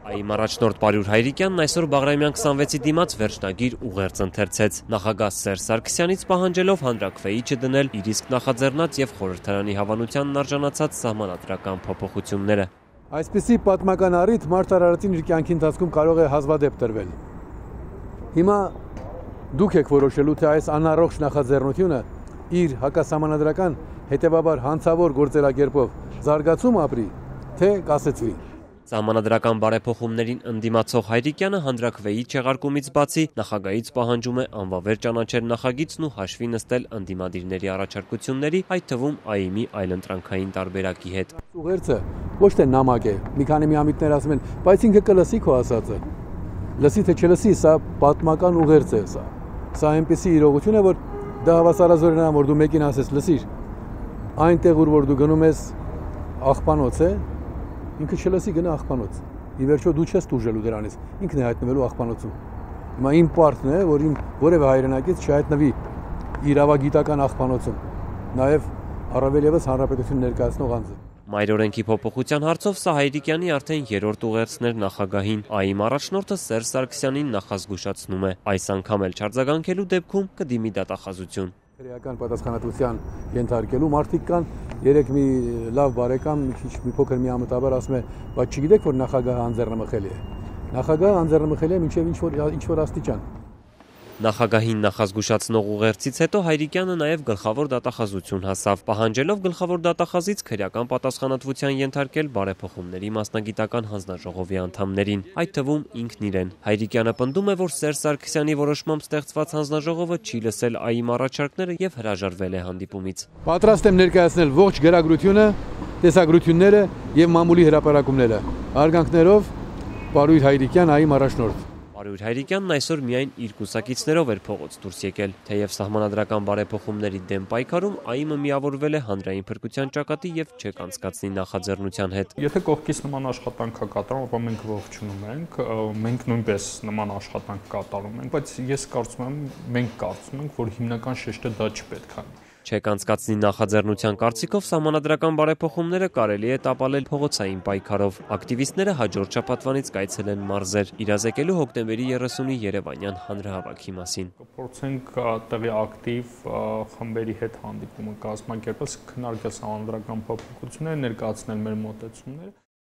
ԱԻ առաջնորդ Պարյուր Հայրիկյանն այսօր Բաղրամյան 26-ի դիմաց վերջնագիր ուղերձ ընթերցեց։ Նախագահ Սերժ Սարգսյանից պահանջելով հանրաքվեի չդնել իր իսկ նախաձեռնած եւ խորհրդարանի հավանությանն արժանացած սահմանադրական փոփոխությունները։ Այսպիսի պատմական առիթ մարդ արարածին իր կյանքի ընթացքում կարող է հազվադեպ տրվել։ Հիմա դուք եք որոշելու, թե այս անառողջ նախաձեռնությունը իր հակասահմանադրական հետևաբար հանցավոր գործելակերպով զարգացում ապրի, թե կասեցվի։ Սահմանադրական բարեփոխումներին ընդդիմացող Հայրիկյանը հանրաքվեի չեղարկումից բացի նախագահից պահանջում է անվավեր ճանաչել նախագիծն ու հաշվի նստել ընդդիմադիրների առաջարկությունների, այդ թվում ԱԻՄ-ի այլընտրանքային տարբերակի հետ։ Ուղերձը ոչ թե նամակ է, մի քանի միամիտներ ասում են, բայց ինքը կլսի քո ասածը։ Լսի թե չլսի, սա պատմական ուղերձ է սա։ Սա այնպիսի իրողություն է, որ դա հավասարազոր է, որ դու մեկին ասես, լսիր, այնտեղ որ դու գնում ես աղբանոց է, ինքը չլսի գնա աղբանոց։ Ի վերջո դու չես տուժելու դրանից, ինքն է հայտնվելու աղբանոցում։ Հիմա իմ պարտն է, որ իմ որևէ հայրենակից չհայտնվի իրավագիտական աղբանոցում, նաև առավել եւս հանրապետություն ներկայացնող անձը։ Մայրօրենքի փոփոխության հարցով սա Հայրիկյանի արդեն երրորդ ուղերձներ նախագահին, ԱԻՄ առաջնորդը Սերժ Սարգսյանին նախազգուշացնում է, այս անգամ էլ չարձագանքելու դեպքում կդիմի դատախազություն։ Քրեական պատասխանատվության ենթարկելու մարդիկ կան, երեք մի լավ բարեկամ մի փոքր միամտաբար ասում է, բայց չգիտեք որ նախագահը անձեռնմխելի է։ Նախագահը անձեռնմխելի է մինչև ինչ որ աստիճան։ Նախագահին նախազգուշացնող ուղերձից հետո Հայրիկյանը նաև գլխավոր դատախազություն հասավ, պահանջելով գլխավոր դատախազից քրեական պատասխանատվության ենթարկել բարեփոխումների մասնագիտական հանձնաժողովի անդամներին, այդ թվում ինքն իրեն։ Հայրիկյանը պնդում է, որ Սերժ Սարգսյանի որոշմամբ ստեղծված հանձնաժողովը չի լսել ԱԻՄ առաջարկները եւ հրաժարվել է հանդիպումից։ Պատրաստ եմ ներկայացնել ողջ գրագրությունը, տեսագրությունները եւ մամուլի հրապարակումները։ Արգանքներով Պարույր Հայրիկյան, ԱԻՄ առաջնորդ։ Պարույր Հայրիկյանն այսօր միայն իր կուսակիցներով էր փողոց դուրս եկել, թեև սահմանադրական բարեփոխումների դեմ պայքարում ԱԻՄ-ը միավորվել է հանրային փրկության ճակատի եւ չեք անցկացնի նախաձեռնության հետ։ Եթե կողքից նման աշխատանք է կատարում, ապա մենք ողջունում ենք, մենք նույնպես նման աշխատանք կատարում ենք, բայց ես կարծում եմ, մենք կարծում ենք, որ հիմնական շեշտը դա չպետք է։ Չեք անցկացնի նախաձեռնության կարծիքով սահմանադրական բարեփոխումները կարելի է տապալել փողոցային պայքարով։ Ակտիվիստները հաջորդ շաբաթվանից կայցելեն մարզեր, իրազեկելու հոկտեմբերի 30-ի Երևանյան հանրահավաքի մասին։ Կփորձենք տեղի ակտիվ խմբերի հետ հանդիպումը կազմակերպել, քննարկել սահմանադրական փոփոխությունները, ներկայացնել մեր մոտեցումները։